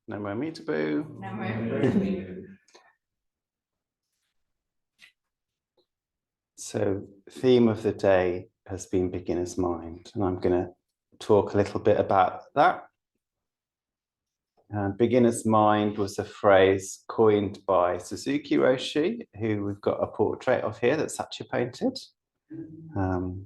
Namo Mitabu. So, theme of the day has been beginner's mind, and I'm going to talk a little bit about that. Beginner's mind was a phrase coined by Suzuki Roshi, who we've got a portrait of here that Satya painted. And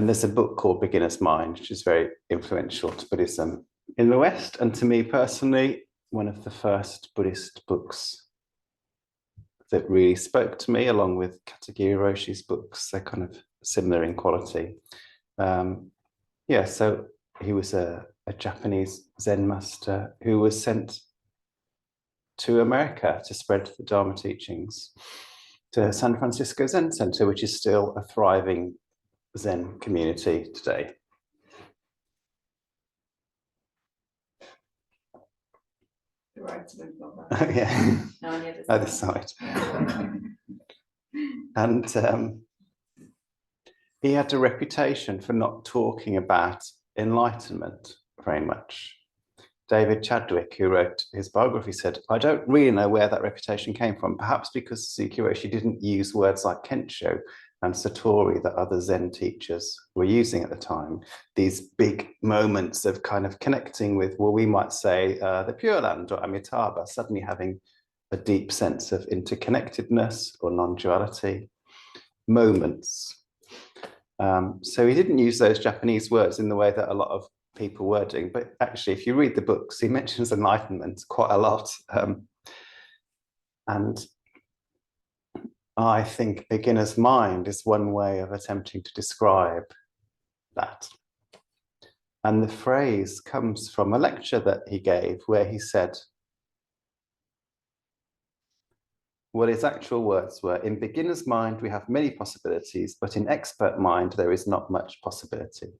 there's a book called Beginner's Mind, which is very influential to Buddhism in the West, and to me personally, one of the first Buddhist books that really spoke to me, along with Katagiri Roshi's books. They're kind of similar in quality. So he was a Japanese Zen master who was sent to America to spread the Dharma teachings, to San Francisco Zen Center, which is still a thriving Zen community today. The right side. Yeah. No, on the Other side. And he had a reputation for not talking about enlightenment very much. David Chadwick, who wrote his biography, said, I don't really know where that reputation came from, perhaps because Suzuki Roshi didn't use words like Kensho and Satori that other Zen teachers were using at the time. These big moments of kind of connecting with, well, we might say the Pure Land or Amitabha, suddenly having a deep sense of interconnectedness or non-duality. Moments. So he didn't use those Japanese words in the way that a lot of people were doing, but actually, if you read the books, he mentions enlightenment quite a lot. And I think beginner's mind is one way of attempting to describe that. And the phrase comes from a lecture that he gave where he said, well, his actual words were, in beginner's mind, we have many possibilities, but in expert mind, there is not much possibility.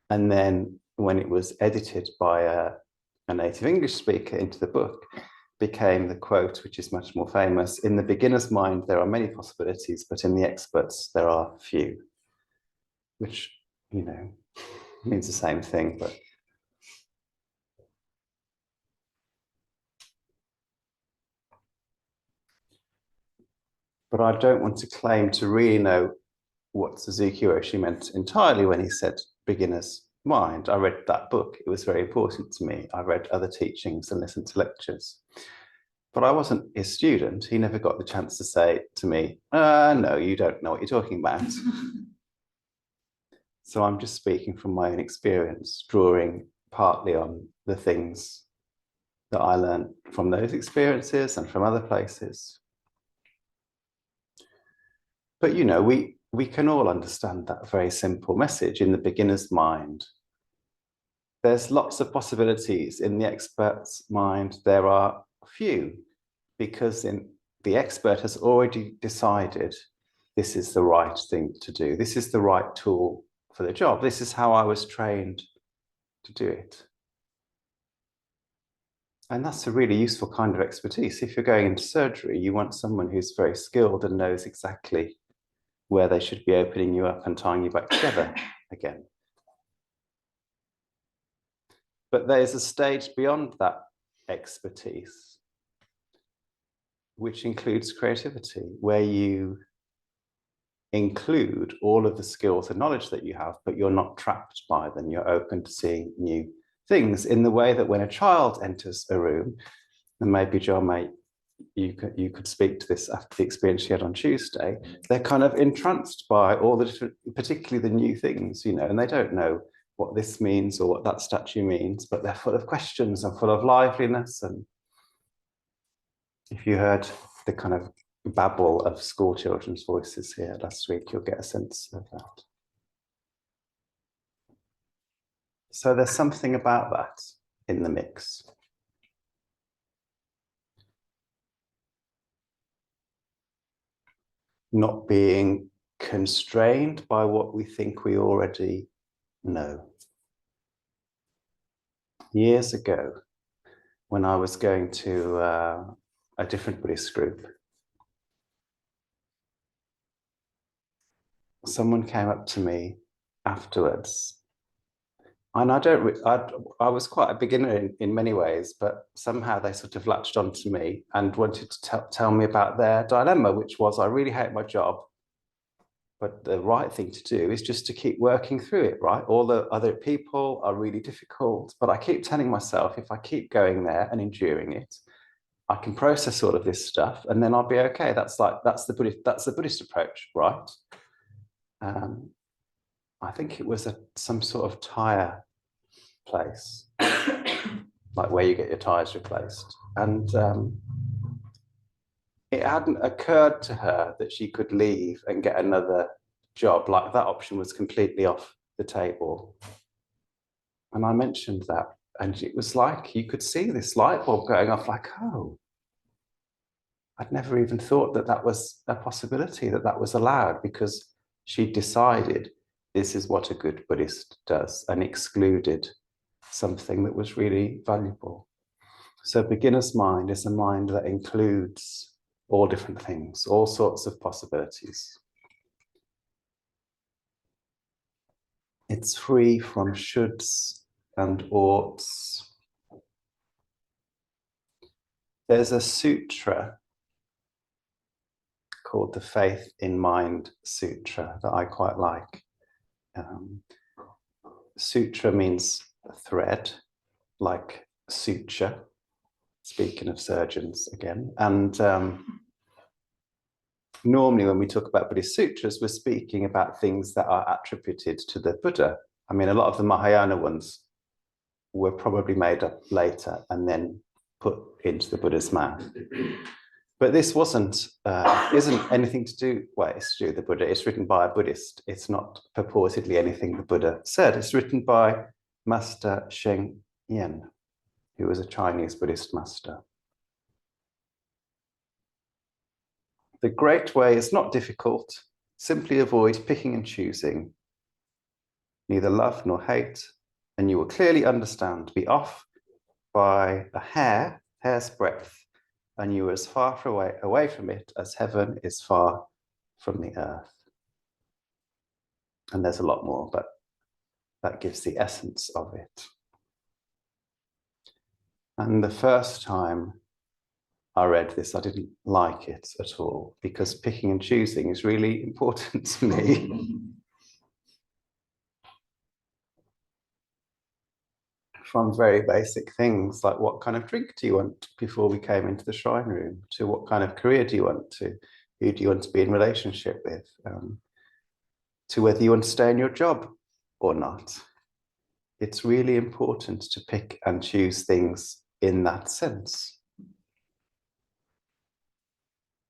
And then when it was edited by a native English speaker into the book, became the quote, which is much more famous, in the beginner's mind, there are many possibilities, but in the experts, there are few. Which, means the same thing, but I don't want to claim to really know what Suzuki Roshi meant entirely when he said beginner's mind. I read that book. It was very important to me. I read other teachings and listened to lectures. But I wasn't his student. He never got the chance to say to me, no, you don't know what you're talking about. So I'm just speaking from my own experience, drawing partly on the things that I learned from those experiences and from other places. But, we can all understand that very simple message in the beginner's mind. There's lots of possibilities. In the expert's mind, there are few, because the expert has already decided this is the right thing to do. This is the right tool for the job. This is how I was trained to do it. And that's a really useful kind of expertise. If you're going into surgery, you want someone who's very skilled and knows exactly where they should be opening you up and tying you back together again. But there's a stage beyond that expertise, which includes creativity, where you include all of the skills and knowledge that you have, but you're not trapped by them. You're open to seeing new things in the way that when a child enters a room, and maybe John, mate, you could speak to this after the experience you had on Tuesday, they're kind of entranced by all the different, particularly the new things, and they don't know what this means or what that statue means, but they're full of questions and full of liveliness. And if you heard the kind of babble of school children's voices here last week, you'll get a sense of that. So there's something about that in the mix. Not being constrained by what we think we already know. Years ago, when I was going to a different Buddhist group, someone came up to me afterwards. And I was quite a beginner in many ways, but somehow they sort of latched onto me and wanted to tell me about their dilemma, which was, I really hate my job, but the right thing to do is just to keep working through it, right? All the other people are really difficult, but I keep telling myself, if I keep going there and enduring it, I can process all of this stuff and then I'll be okay. That's the Buddhist approach, right? I think it was some sort of tire place, like where you get your tires replaced. And it hadn't occurred to her that she could leave and get another job. Like that option was completely off the table. And I mentioned that, and it was like you could see this light bulb going off, like, oh, I'd never even thought that that was a possibility, that that was allowed, because she decided this is what a good Buddhist does and excluded something that was really valuable. So beginner's mind is a mind that includes all different things, all sorts of possibilities. It's free from shoulds and oughts. There's a sutra called the Faith in Mind Sutra that I quite like. Sutra means thread, like suture, speaking of surgeons again. And normally when we talk about Buddhist sutras, we're speaking about things that are attributed to the Buddha. I mean, a lot of the Mahayana ones were probably made up later and then put into the Buddha's mouth. But this isn't anything to do, well, it's to do with the Buddha. It's written by a Buddhist. It's not purportedly anything the Buddha said. It's written by Master Sheng Yen, who was a Chinese Buddhist master. The great way is not difficult. Simply avoid picking and choosing. Neither love nor hate, and you will clearly understand. Be off by a hair's breadth, and you are as far away from it as heaven is far from the earth. And there's a lot more, but that gives the essence of it. And the first time I read this, I didn't like it at all, because picking and choosing is really important to me. From very basic things like what kind of drink do you want before we came into the shrine room, to what kind of career do you want, to who do you want to be in relationship with, to whether you want to stay in your job or not. It's really important to pick and choose things in that sense.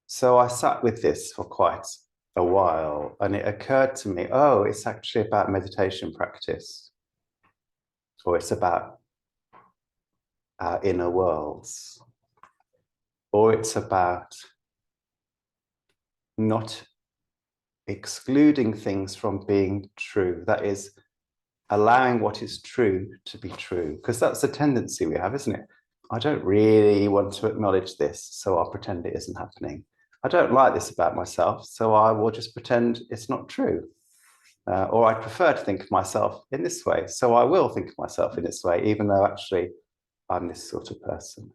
So I sat with this for quite a while, and it occurred to me, oh, it's actually about meditation practice, or it's about our inner worlds, or it's about not excluding things from being true. That is, allowing what is true to be true, because that's the tendency we have, isn't it? I don't really want to acknowledge this, so I'll pretend it isn't happening. I don't like this about myself, so I will just pretend it's not true. Or I prefer to think of myself in this way, so I will think of myself in this way, even though actually I'm this sort of person.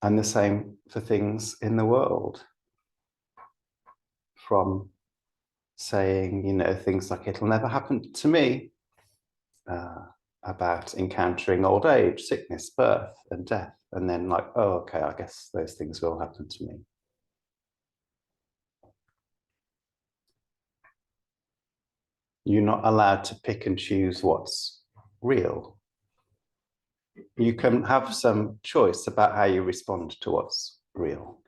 And the same for things in the world. From saying, things like, it'll never happen to me, about encountering old age, sickness, birth, and death. And then like, oh, okay, I guess those things will happen to me. You're not allowed to pick and choose what's real. You can have some choice about how you respond to what's real.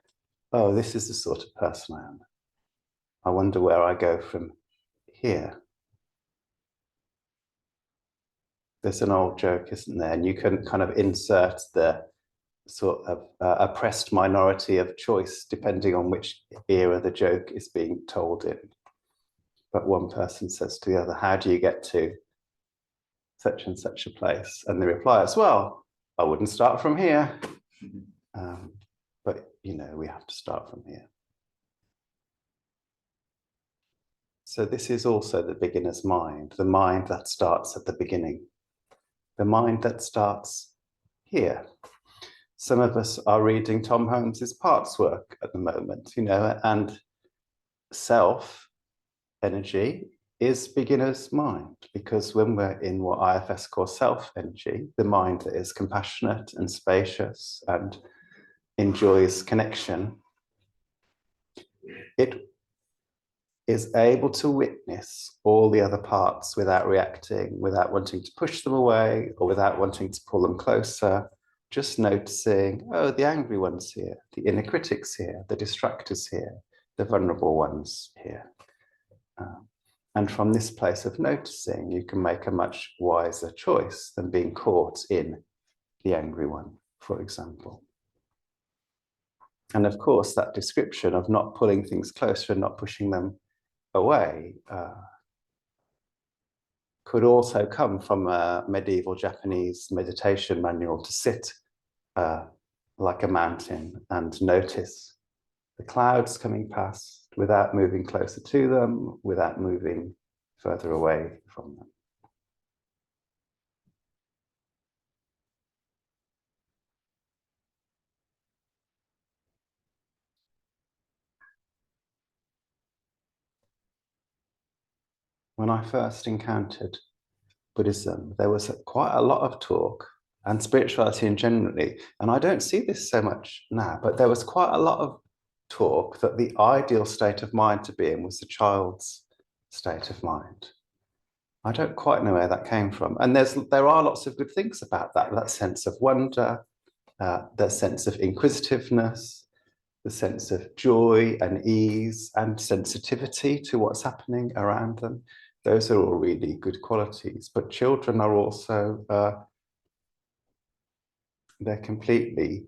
Oh, this is the sort of person I am. I wonder where I go from here. There's an old joke, isn't there? And you can kind of insert the sort of oppressed minority of choice depending on which era the joke is being told in. But one person says to the other, how do you get to such and such a place? And the reply is, well, I wouldn't start from here. But, we have to start from here. So this is also the beginner's mind, the mind that starts at the beginning, the mind that starts here. Some of us are reading Tom Holmes's Parts work at the moment, and self energy is beginner's mind, because when we're in what IFS calls self energy, the mind that is compassionate and spacious and enjoys connection, it is able to witness all the other parts without reacting, without wanting to push them away or without wanting to pull them closer, just noticing, oh, the angry one's here, the inner critic's here, the distractors here, the vulnerable ones here. And from this place of noticing, you can make a much wiser choice than being caught in the angry one, for example. And of course, that description of not pulling things closer and not pushing them away could also come from a medieval Japanese meditation manual to sit like a mountain and notice the clouds coming past without moving closer to them, without moving further away from them. When I first encountered Buddhism, there was quite a lot of talk, and spirituality in generally, and I don't see this so much now, but there was quite a lot of talk that the ideal state of mind to be in was the child's state of mind. I don't quite know where that came from. And there are lots of good things about that sense of wonder, the sense of inquisitiveness, the sense of joy and ease and sensitivity to what's happening around them. Those are all really good qualities. But children are also, they're completely,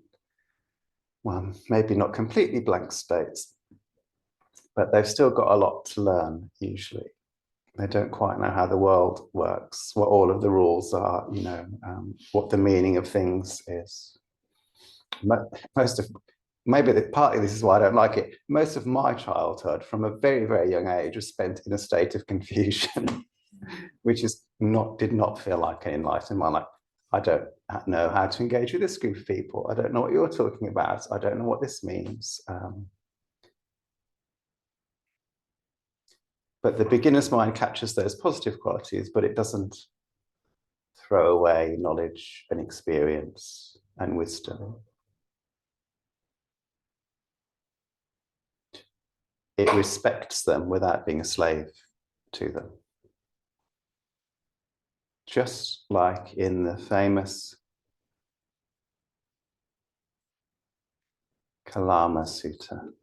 well, maybe not completely blank states, but they've still got a lot to learn, usually. They don't quite know how the world works, what all of the rules are, what the meaning of things is. Partly this is why I don't like it. Most of my childhood, from a very, very young age, was spent in a state of confusion, which did not feel like an enlightenment. Like, I don't know how to engage with this group of people. I don't know what you're talking about. I don't know what this means. But the beginner's mind captures those positive qualities, but it doesn't throw away knowledge and experience and wisdom. It respects them without being a slave to them. Just like in the famous Kalama Sutta.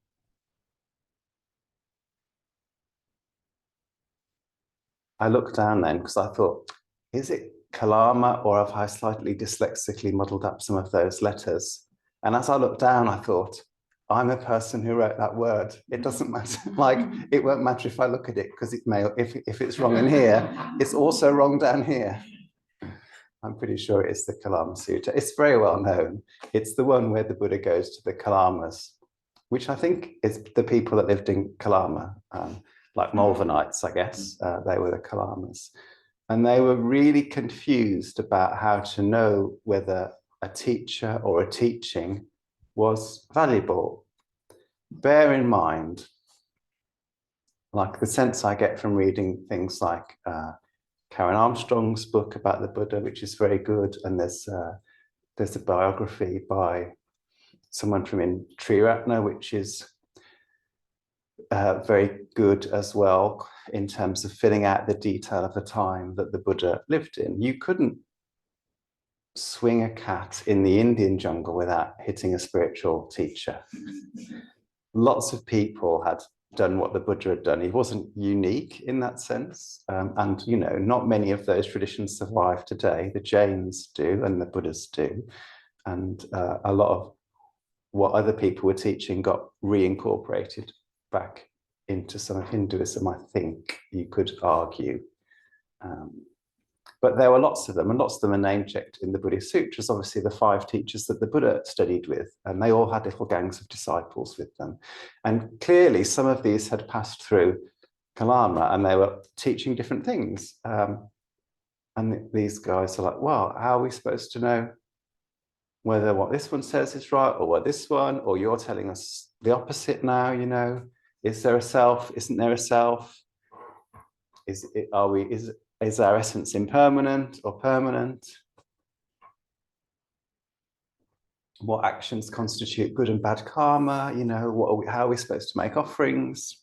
I looked down then because I thought, is it Kalama, or have I slightly dyslexically muddled up some of those letters? And as I looked down, I thought, I'm a person who wrote that word. It doesn't matter. Like, it won't matter if I look at it, because it may, if it's wrong in here, it's also wrong down here. I'm pretty sure it's the Kalama Sutta. It's very well known. It's the one where the Buddha goes to the Kalamas, which I think is the people that lived in Kalama, like Malvernites, I guess. They were the Kalamas. And they were really confused about how to know whether a teacher or a teaching was valuable. Bear in mind, like the sense I get from reading things like Karen Armstrong's book about the Buddha, which is very good, and there's a biography by someone from Triratna, which is very good as well in terms of filling out the detail of the time that the Buddha lived in. You couldn't swing a cat in the Indian jungle without hitting a spiritual teacher. Lots of people had done what the Buddha had done. He wasn't unique in that sense. And, not many of those traditions survive today. The Jains do, and the Buddhists do. And a lot of what other people were teaching got reincorporated back into some of Hinduism, I think you could argue. But there were lots of them, and lots of them are name-checked in the Buddhist Sutras, obviously the 5 teachers that the Buddha studied with, and they all had little gangs of disciples with them. And clearly some of these had passed through Kalama, and they were teaching different things. And these guys are like, well, how are we supposed to know whether what this one says is right or what this one, or you're telling us the opposite now, you know? Is there a self? Isn't there a self? Is our essence impermanent or permanent? What actions constitute good and bad karma? You know, how are we supposed to make offerings?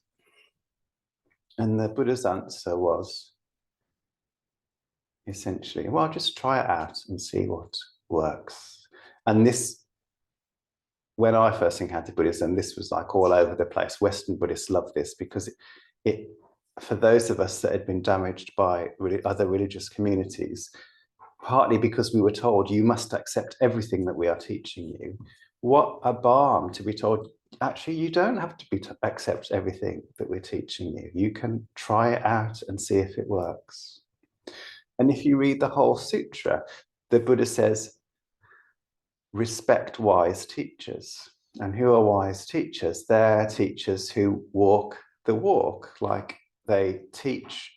And the Buddha's answer was essentially, well, just try it out and see what works. And this, when I first encountered Buddhism, this was like all over the place. Western Buddhists love this because it for those of us that had been damaged by other religious communities, partly because we were told you must accept everything that we are teaching you. What a balm to be told, actually, you don't have to accept everything that we're teaching you. You can try it out and see if it works. And if you read the whole sutra, the Buddha says, respect wise teachers. And who are wise teachers? They're teachers who walk the walk, like they teach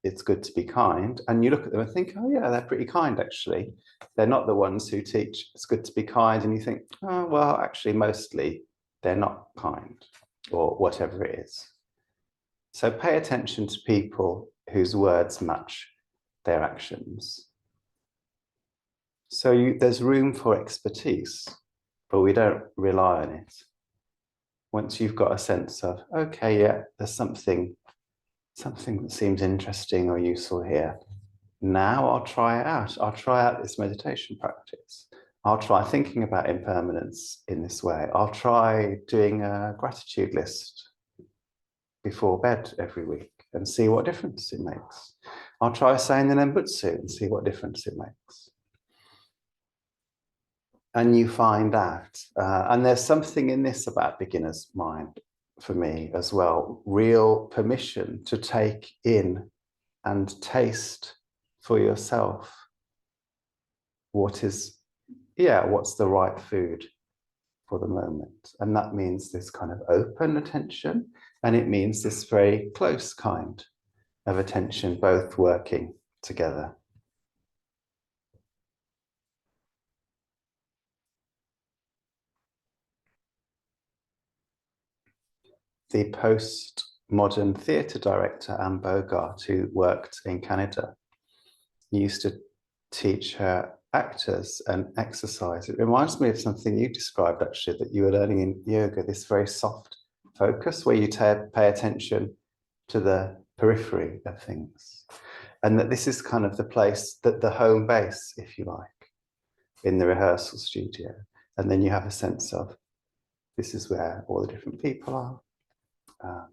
it's good to be kind, and you look at them and think, oh yeah, they're pretty kind actually. They're not the ones who teach it's good to be kind, and you think, oh well, actually mostly they're not kind, or whatever it is. So pay attention to people whose words match their actions. So there's room for expertise, but we don't rely on it. Once you've got a sense of, okay, yeah, there's something that seems interesting or useful here. Now I'll try it out. I'll try out this meditation practice. I'll try thinking about impermanence in this way. I'll try doing a gratitude list before bed every week and see what difference it makes. I'll try saying the Nembutsu and see what difference it makes. And you find out. And there's something in this about beginner's mind for me as well, real permission to take in and taste for yourself what's the right food for the moment. And that means this kind of open attention, and it means this very close kind of attention, both working together. The postmodern theatre director, Anne Bogart, who worked in Canada, used to teach her actors and exercise. It reminds me of something you described, actually, that you were learning in yoga, this very soft focus where you pay attention to the periphery of things. And that this is kind of the place, that the home base, if you like, in the rehearsal studio. And then you have a sense of, this is where all the different people are.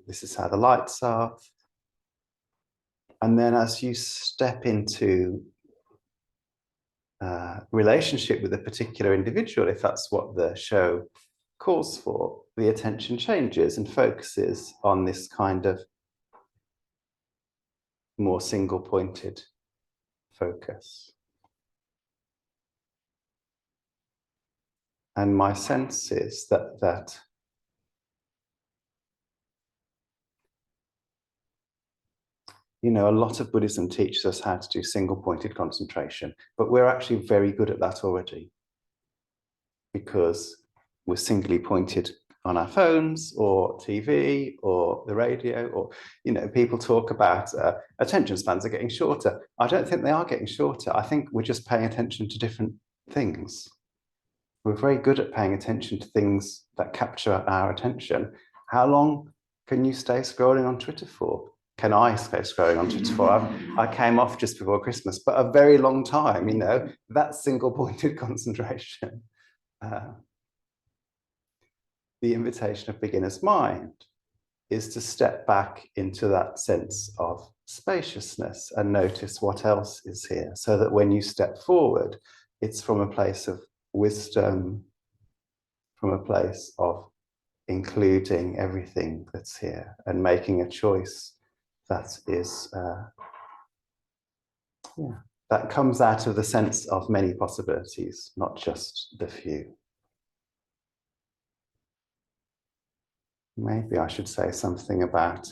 This is how the lights are. And then as you step into relationship with a particular individual, if that's what the show calls for, the attention changes and focuses on this kind of more single-pointed focus. And my sense is that you know, a lot of Buddhism teaches us how to do single-pointed concentration, but we're actually very good at that already because we're singly pointed on our phones or TV or the radio, or, you know, people talk about attention spans are getting shorter. I don't think they are getting shorter. I think we're just paying attention to different things. We're very good at paying attention to things that capture our attention. How long can you stay scrolling on Twitter for? Can I stay scrolling on Twitter for? I came off just before Christmas, but a very long time, you know, that's single-pointed concentration. The invitation of beginner's mind is to step back into that sense of spaciousness and notice what else is here, so that when you step forward, it's from a place of wisdom, from a place of including everything that's here and making a choice that is, that comes out of the sense of many possibilities, not just the few. Maybe I should say something about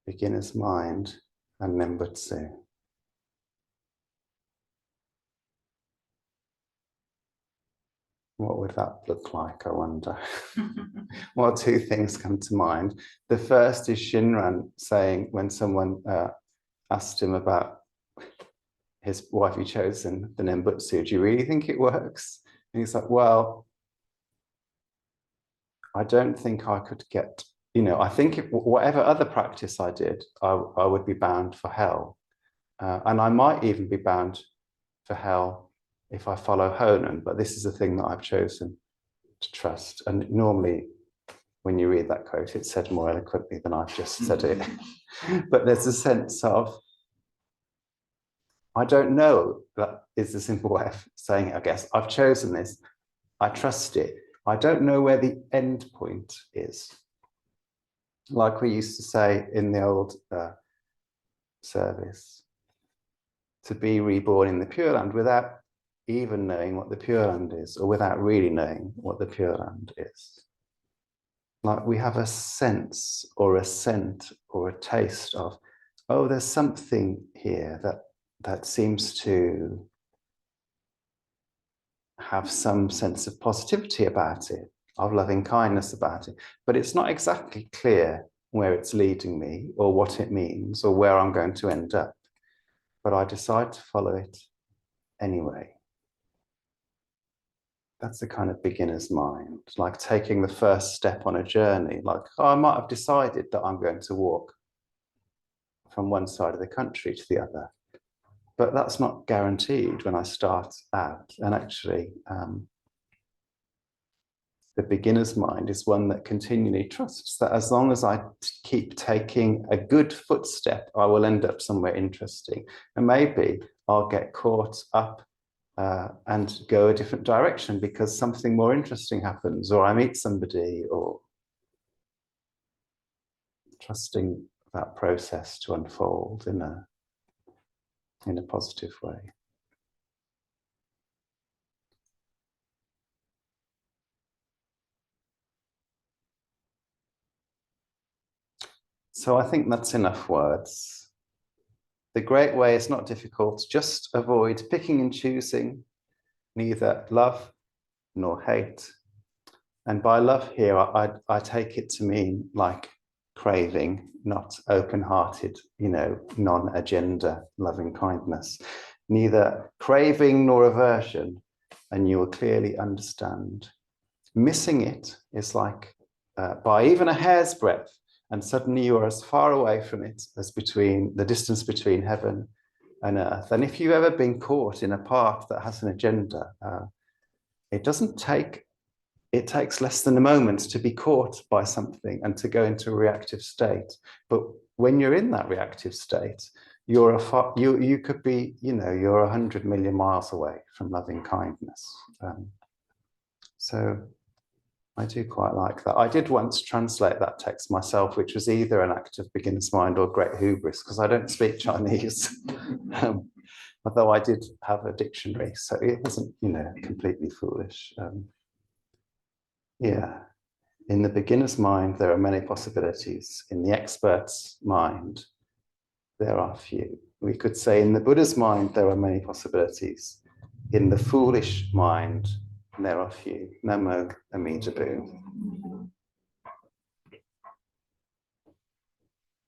beginner's mind, and Nembutsu. What would that look like, I wonder? Well, two things come to mind. The first is Shinran saying, when someone asked him about his wife he chosen, the Nembutsu, do you really think it works? And he's like, well, I don't think I could get, I think whatever other practice I did, I would be bound for hell. And I might even be bound for hell if I follow Honan, but this is the thing that I've chosen to trust. And normally, when you read that quote, it's said more eloquently than I've just said it. But there's a sense of, I don't know, that is the simple way of saying it, I guess. I've chosen this, I trust it. I don't know where the end point is. Like we used to say in the old service, to be reborn in the Pure Land without even knowing what the Pure Land is, or without really knowing what the Pure Land is. Like we have a sense or a scent or a taste of, oh, there's something here that seems to have some sense of positivity about it, of loving kindness about it, but it's not exactly clear where it's leading me or what it means or where I'm going to end up. But I decide to follow it anyway. That's the kind of beginner's mind, like taking the first step on a journey. Like, oh, I might have decided that I'm going to walk from one side of the country to the other, but that's not guaranteed when I start out. And actually, the beginner's mind is one that continually trusts that as long as I keep taking a good footstep, I will end up somewhere interesting. And maybe I'll get caught up and go a different direction because something more interesting happens, or I meet somebody, or trusting that process to unfold in a positive way. So I think that's enough words. The great way is not difficult. Just avoid picking and choosing, neither love nor hate. And by love here, I take it to mean like craving, not open-hearted, non-agenda loving kindness. Neither craving nor aversion, and you will clearly understand. Missing it is like by even a hair's breadth, and suddenly you are as far away from it as between the distance between heaven and earth. And if you've ever been caught in a path that has an agenda, it takes less than a moment to be caught by something and to go into a reactive state. But when you're in that reactive state, you could be, you're 100 million miles away from loving kindness. So I do quite like that. I did once translate that text myself, which was either an act of beginner's mind or great hubris, because I don't speak Chinese. Although I did have a dictionary, so it wasn't, completely foolish. Yeah. In the beginner's mind, there are many possibilities. In the expert's mind, there are few. We could say in the Buddha's mind, there are many possibilities. In the foolish mind, there are few. Namo Amida Bu.